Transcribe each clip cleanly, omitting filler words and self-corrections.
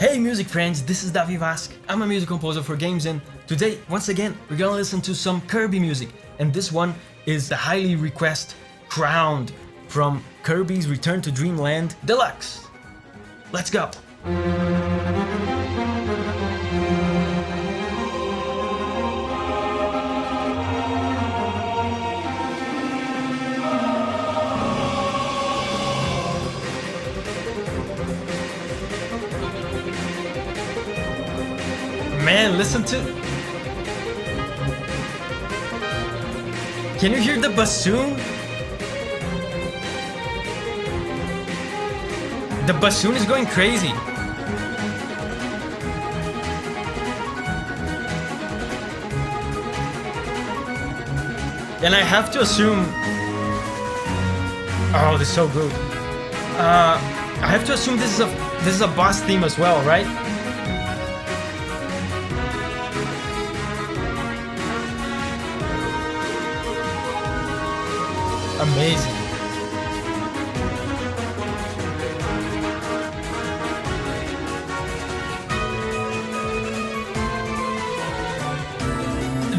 Hey music friends, this is KIRBY'S. I'm a music composer for games, and today, once again, we're gonna listen to some Kirby music. And this one is the highly requested Crowned from Kirby's Return to Dreamland Deluxe. Let's go! Man, listen to... Can you hear the bassoon? The bassoon is going crazy. And I have to assume... Oh, this is so good. I have to assume this is a boss theme as well, right? Amazing.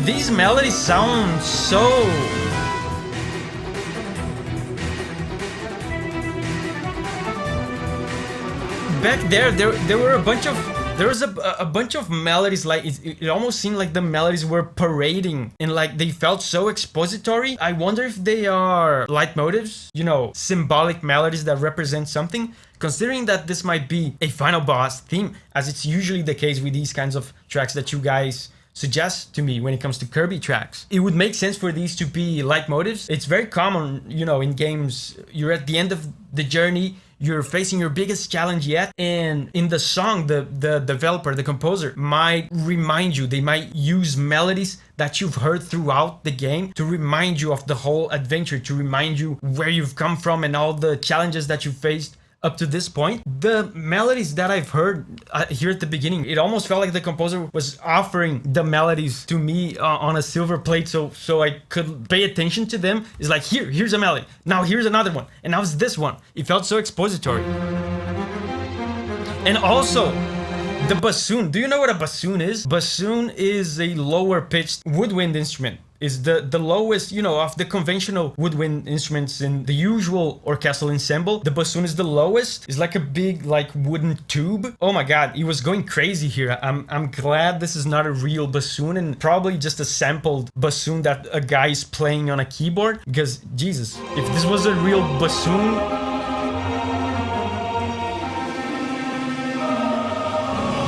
These melodies sound so... Back there were a bunch of... There was a bunch of melodies, like it almost seemed like the melodies were parading and like they felt so expository. I wonder if they are leitmotifs, you know, symbolic melodies that represent something, considering that this might be a final boss theme, as it's usually the case with these kinds of tracks that you guys suggest to me when it comes to Kirby tracks. It would make sense for these to be leitmotifs. It's very common, you know, in games, you're at the end of the journey, you're facing your biggest challenge yet, and in the song, the developer, the composer might remind you, they might use melodies that you've heard throughout the game to remind you of the whole adventure, to remind you where you've come from and all the challenges that you faced up to this point. The melodies that I've heard here at the beginning, it almost felt like the composer was offering the melodies to me on a silver plate so I could pay attention to them. It's like, here's a melody, now here's another one, and now it's this one. It felt so expository. And also, the bassoon. Do you know what a bassoon is? Bassoon is a lower pitched woodwind instrument. Is the lowest, you know, of the conventional woodwind instruments in the usual orchestral ensemble. The bassoon is the lowest. It's like a big, like, wooden tube. Oh my god, it was going crazy here. I'm glad this is not a real bassoon and probably just a sampled bassoon that a guy is playing on a keyboard. Because, Jesus, if this was a real bassoon...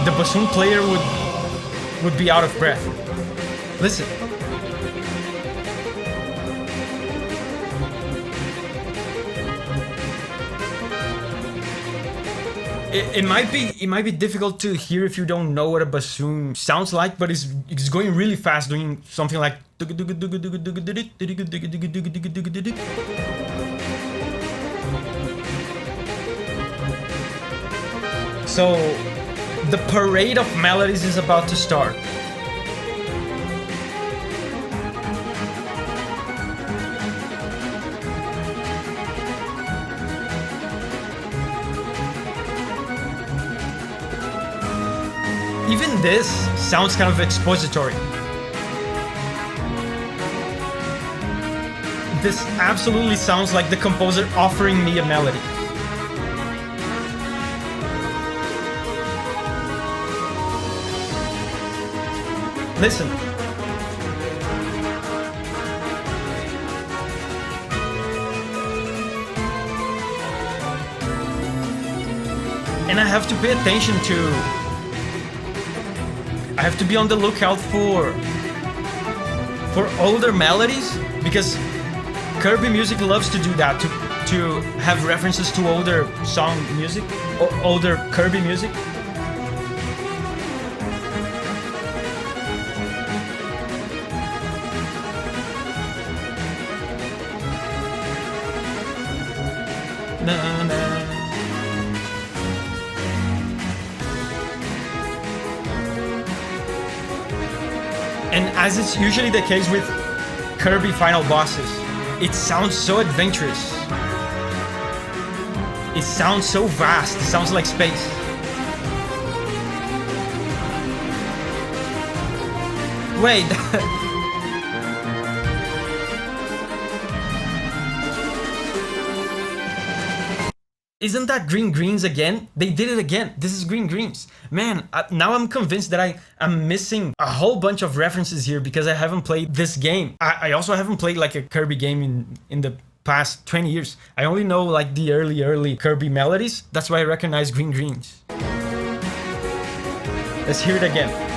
the bassoon player would be out of breath. Listen. It might be difficult to hear if you don't know what a bassoon sounds like, but it's going really fast, doing something like... So, the parade of melodies is about to start. Even this sounds kind of expository. This absolutely sounds like the composer offering me a melody. Listen. And I have to pay attention to... I have to be on the lookout for older melodies, because Kirby music loves to do that, to have references to older song music, or older Kirby music. Na, na. And as it's usually the case with Kirby final bosses, it sounds so adventurous. It sounds so vast, it sounds like space. Wait. Isn't that Green Greens again? They did it again. This is Green Greens. Man, now I'm convinced that I'm missing a whole bunch of references here because I haven't played this game. I also haven't played like a Kirby game in the past 20 years. I only know like the early Kirby melodies. That's why I recognize Green Greens. Let's hear it again.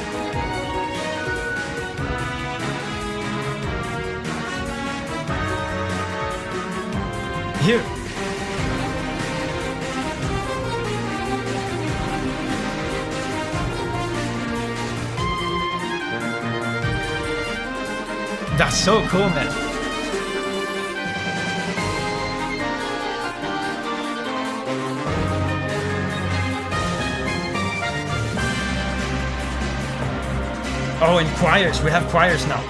Here. That's so cool, man. Oh, and choirs. We have choirs now.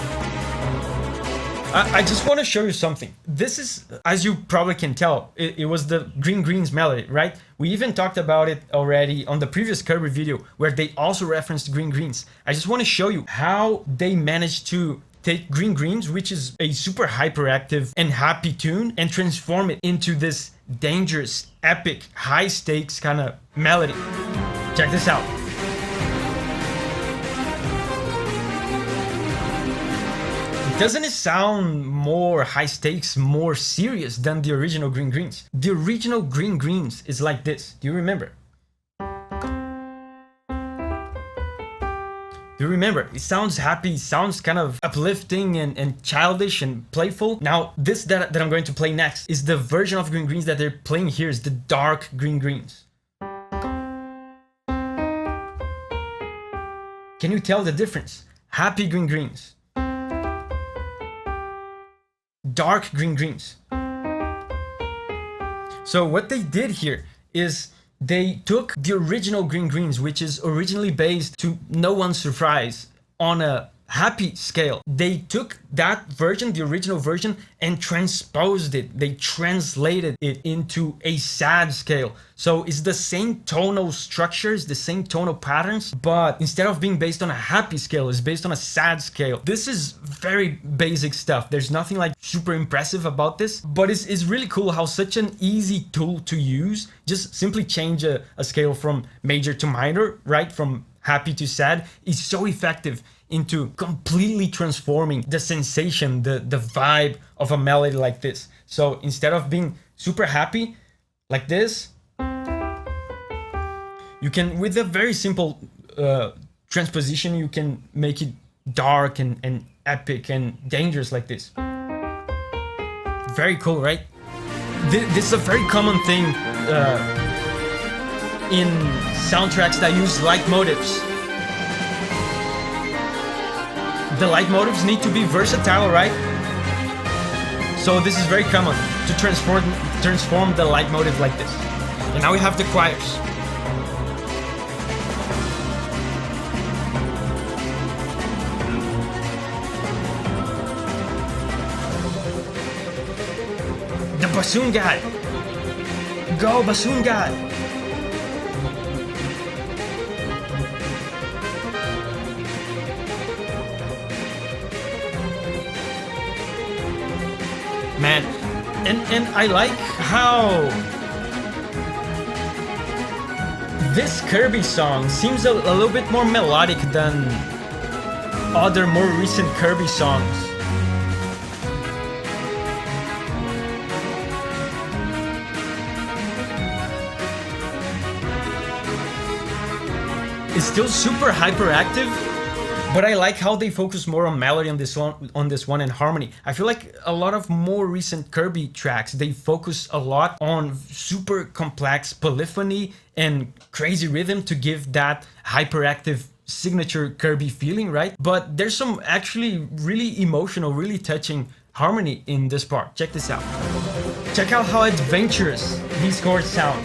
I just want to show you something. This is, as you probably can tell, it was the Green Greens melody, right? We even talked about it already on the previous Kirby video where they also referenced Green Greens. I just want to show you how they managed to take Green Greens, which is a super hyperactive and happy tune, and transform it into this dangerous, epic, high stakes kind of melody. Check this out. Doesn't it sound more high stakes, more serious than the original Green Greens? The original Green Greens is like this. Do you remember? Do you remember? It sounds happy, sounds kind of uplifting and childish and playful. Now, this that I'm going to play next is the version of Green Greens that they're playing here, is the dark Green Greens. Can you tell the difference? Happy Green Greens. Dark Green Greens. So what they did here is they took the original Green Greens, which is originally based, to no one's surprise, on a happy scale. They took that version, the original version, and transposed it. They translated it into a sad scale. So it's the same tonal structures, the same tonal patterns, but instead of being based on a happy scale, it's based on a sad scale. This is very basic stuff. There's nothing like super impressive about this, but it's really cool how such an easy tool to use, just simply change a scale from major to minor, right? From happy to sad, is so effective into completely transforming the sensation, the vibe of a melody like this. So instead of being super happy like this, you can, with a very simple transposition, you can make it dark and epic and dangerous like this. Very cool, right? This is a very common thing in soundtracks that use leitmotifs. The leitmotifs need to be versatile, right? So this is very common to transform the leitmotif like this. And now we have the choirs. The bassoon guy. Go bassoon guy. Man, and I like how this Kirby song seems a little bit more melodic than other more recent Kirby songs. It's still super hyperactive, but I like how they focus more on melody on this one and harmony. I feel like a lot of more recent Kirby tracks, they focus a lot on super complex polyphony and crazy rhythm to give that hyperactive signature Kirby feeling, right? But there's some actually really emotional, really touching harmony in this part. Check this out. Check out how adventurous these chords sound.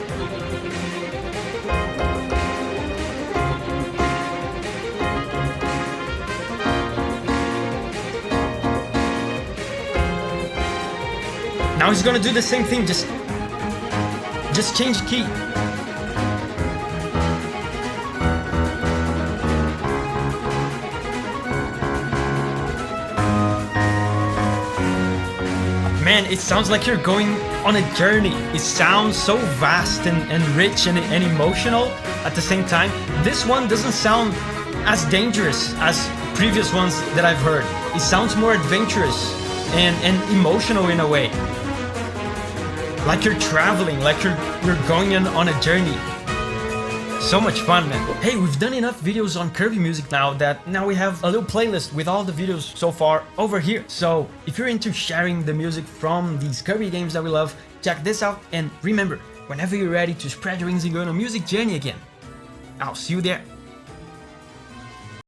Now he's gonna do the same thing, just change key. Man, it sounds like you're going on a journey. It sounds so vast and rich and emotional at the same time. This one doesn't sound as dangerous as previous ones that I've heard. It sounds more adventurous and emotional in a way. Like you're traveling, like you're going on a journey. So much fun, man. Hey, we've done enough videos on Kirby music now that now we have a little playlist with all the videos so far over here. So if you're into sharing the music from these Kirby games that we love, check this out. And remember, whenever you're ready to spread your wings and go on a music journey again, I'll see you there.